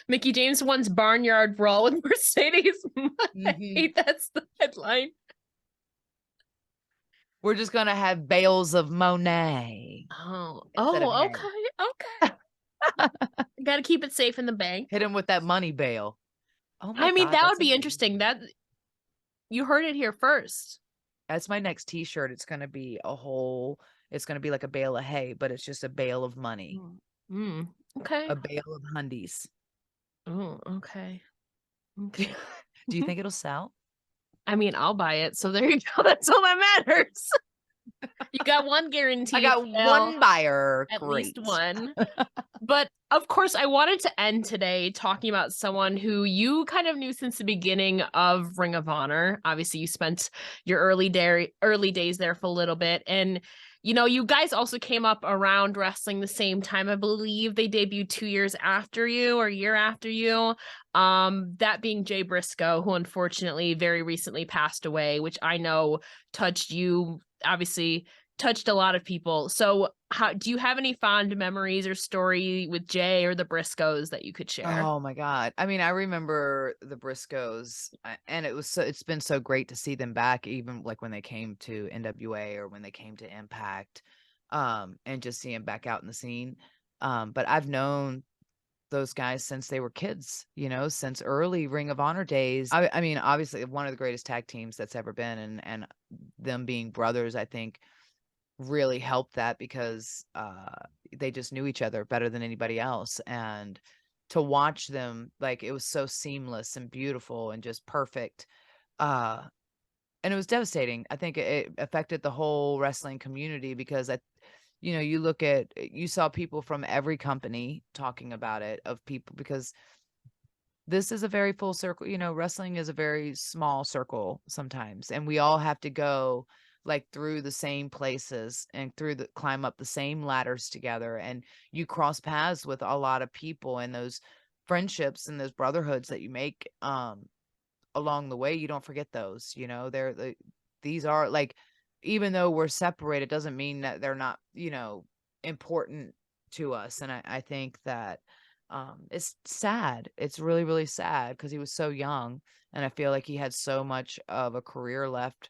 Speaker 1: Mickie James wants Barnyard Brawl with Mercedes Moné. That's the headline.
Speaker 2: We're just gonna have bales of Monet.
Speaker 1: Okay. Got to keep it safe in the bank.
Speaker 2: Hit him with that money bale. Oh my
Speaker 1: God, that would be
Speaker 2: amazing.
Speaker 1: interesting. That you heard it here first.
Speaker 2: That's my next T-shirt. It's gonna be it's gonna be like a bale of hay, but it's just a bale of money.
Speaker 1: Okay.
Speaker 2: A bale of hundies.
Speaker 1: Oh, okay.
Speaker 2: Do you think it'll sell?
Speaker 1: I mean, I'll buy it. So there you go. That's all that matters. You got one guarantee.
Speaker 2: I got one buyer.
Speaker 1: At
Speaker 2: Great.
Speaker 1: least one. But of course, I wanted to end today talking about someone who you kind of knew since the beginning of Ring of Honor. Obviously, you spent your early days there for a little bit. And, you guys also came up around wrestling the same time. I believe they debuted 2 years after you or a year after you. That being Jay Briscoe, who unfortunately very recently passed away, which I know touched you, obviously touched a lot of people. So do you have any fond memories or story with Jay or the Briscoes that you could share?
Speaker 2: Oh my God. I mean, I remember the Briscoes, and it's been so great to see them back, even like when they came to NWA or when they came to Impact, and just see them back out in the scene. But I've known those guys since they were kids, since early Ring of Honor days. I mean, obviously one of the greatest tag teams that's ever been, and them being brothers, I think really helped that because they just knew each other better than anybody else, and to watch them, like, it was so seamless and beautiful and just perfect, and it was devastating. I think it affected the whole wrestling community because you saw people from every company talking about it, of people, because this is a very full circle, wrestling is a very small circle sometimes, and we all have to go like through the same places and climb up the same ladders together, and you cross paths with a lot of people, and those friendships and those brotherhoods that you make along the way, you don't forget those. These are like, even though we're separated, doesn't mean that they're not important to us. And I think that it's sad. It's really, really sad because he was so young, and I feel like he had so much of a career left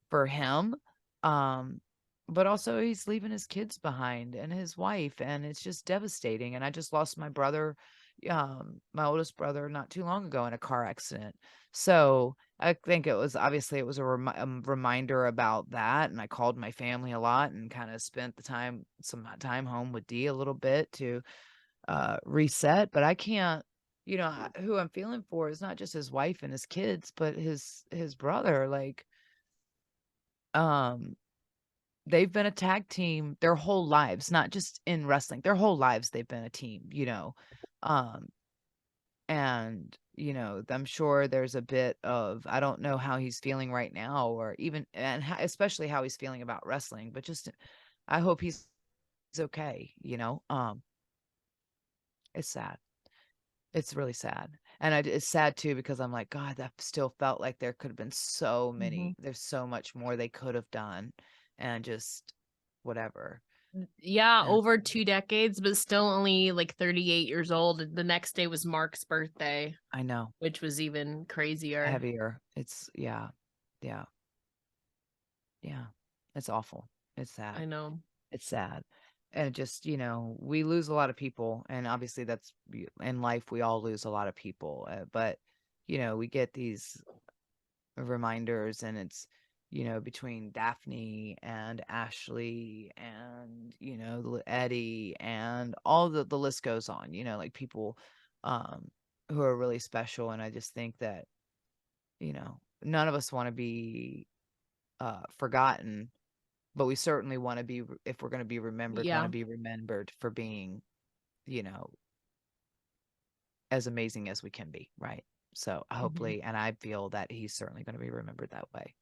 Speaker 2: for him, but also he's leaving his kids behind and his wife, and it's just devastating. And I just lost my brother, my oldest brother, not too long ago in a car accident. So I think it was a reminder about that, and I called my family a lot and kind of spent some time home with Dee a little bit to reset. But I can't, who I'm feeling for is not just his wife and his kids, but his brother. Like, they've been a tag team their whole lives, not just in wrestling. Their whole lives they've been a team, and I'm sure there's a bit of, I don't know how he's feeling right now, or even, and especially how he's feeling about wrestling, but just I hope he's okay. It's sad. It's really sad. And it's sad too, because I'm like, God, that still felt like there could have been so many, there's so much more they could have done, and just whatever.
Speaker 1: Yeah, over 2 decades, but still only like 38 years old. The next day was Mark's birthday.
Speaker 2: I know.
Speaker 1: Which was even crazier.
Speaker 2: Heavier. It's, yeah. It's awful. It's sad.
Speaker 1: I know.
Speaker 2: It's sad. and just, we lose a lot of people, and obviously that's in life, we all lose a lot of people, but we get these reminders, and it's between Daphne and Ashley and Eddie, and all the list goes on, like people who are really special. And I just think that none of us want to be forgotten, but we certainly want to be, if we're going to be remembered, want to be remembered for being as amazing as we can be, right? So hopefully, and I feel that he's certainly going to be remembered that way,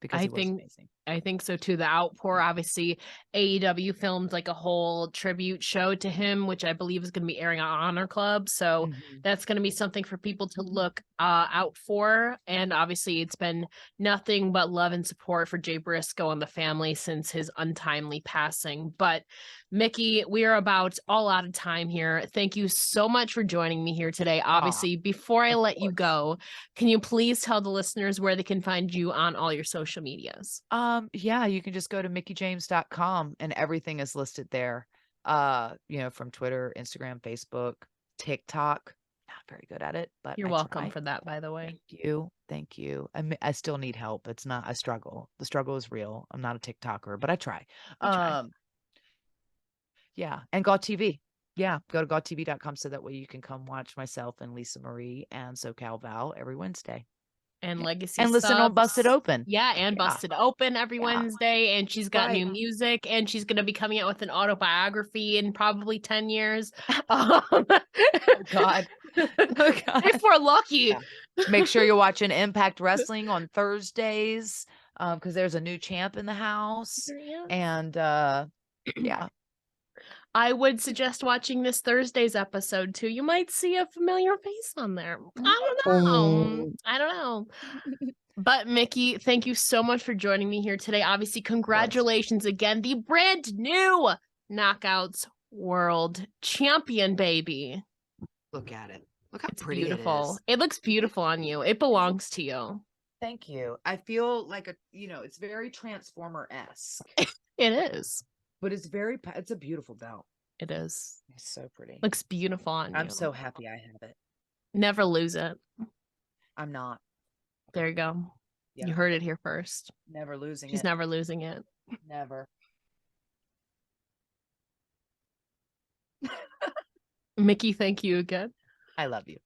Speaker 2: because he was amazing.
Speaker 1: I think so too. The outpour, obviously, AEW filmed like a whole tribute show to him, which I believe is going to be airing on Honor Club. So that's going to be something for people to look out for. And obviously, it's been nothing but love and support for Jay Briscoe and the family since his untimely passing. But Mickie, we are about all out of time here. Thank you so much for joining me here today. Obviously, before I let you go, can you please tell the listeners where they can find you on all your social medias?
Speaker 2: Yeah, you can just go to mickiejames.com, and everything is listed there. From Twitter, Instagram, Facebook, TikTok. Not very good at it, but
Speaker 1: you're
Speaker 2: I
Speaker 1: welcome
Speaker 2: try.
Speaker 1: for that, by the way.
Speaker 2: Thank you. I still need help. It's not, I struggle. The struggle is real. I'm not a TikToker, but I try. Yeah, and God TV. Yeah, go to godtv.com, so that way you can come watch myself and Lisa Marie and SoCal Val every Wednesday.
Speaker 1: And Legacy
Speaker 2: and listen on
Speaker 1: Subs.
Speaker 2: Busted Open.
Speaker 1: Yeah, and Busted Open every Wednesday. And she's got new music, and she's going to be coming out with an autobiography in probably 10 years.
Speaker 2: Oh, God.
Speaker 1: If we're lucky.
Speaker 2: Yeah. Make sure you're watching Impact Wrestling on Thursdays, because there's a new champ in the house. And yeah.
Speaker 1: I would suggest watching this Thursday's episode too. You might see a familiar face on there. I don't know. But Mickie, thank you so much for joining me here today. Obviously, congratulations again. The brand new Knockouts World Champion, baby.
Speaker 2: Look at it. Look how pretty
Speaker 1: beautiful.
Speaker 2: it is.
Speaker 1: It looks beautiful on you. It belongs to you.
Speaker 2: Thank you. I feel like it's very Transformer-esque.
Speaker 1: It is.
Speaker 2: But it's a beautiful belt.
Speaker 1: It is.
Speaker 2: It's so pretty.
Speaker 1: Looks beautiful on you.
Speaker 2: I'm so happy I have it.
Speaker 1: Never lose it.
Speaker 2: I'm not.
Speaker 1: There you go. Yeah. You heard it here first.
Speaker 2: Never losing it.
Speaker 1: She's never losing it.
Speaker 2: Never.
Speaker 1: Mickie, thank you again.
Speaker 2: I love you.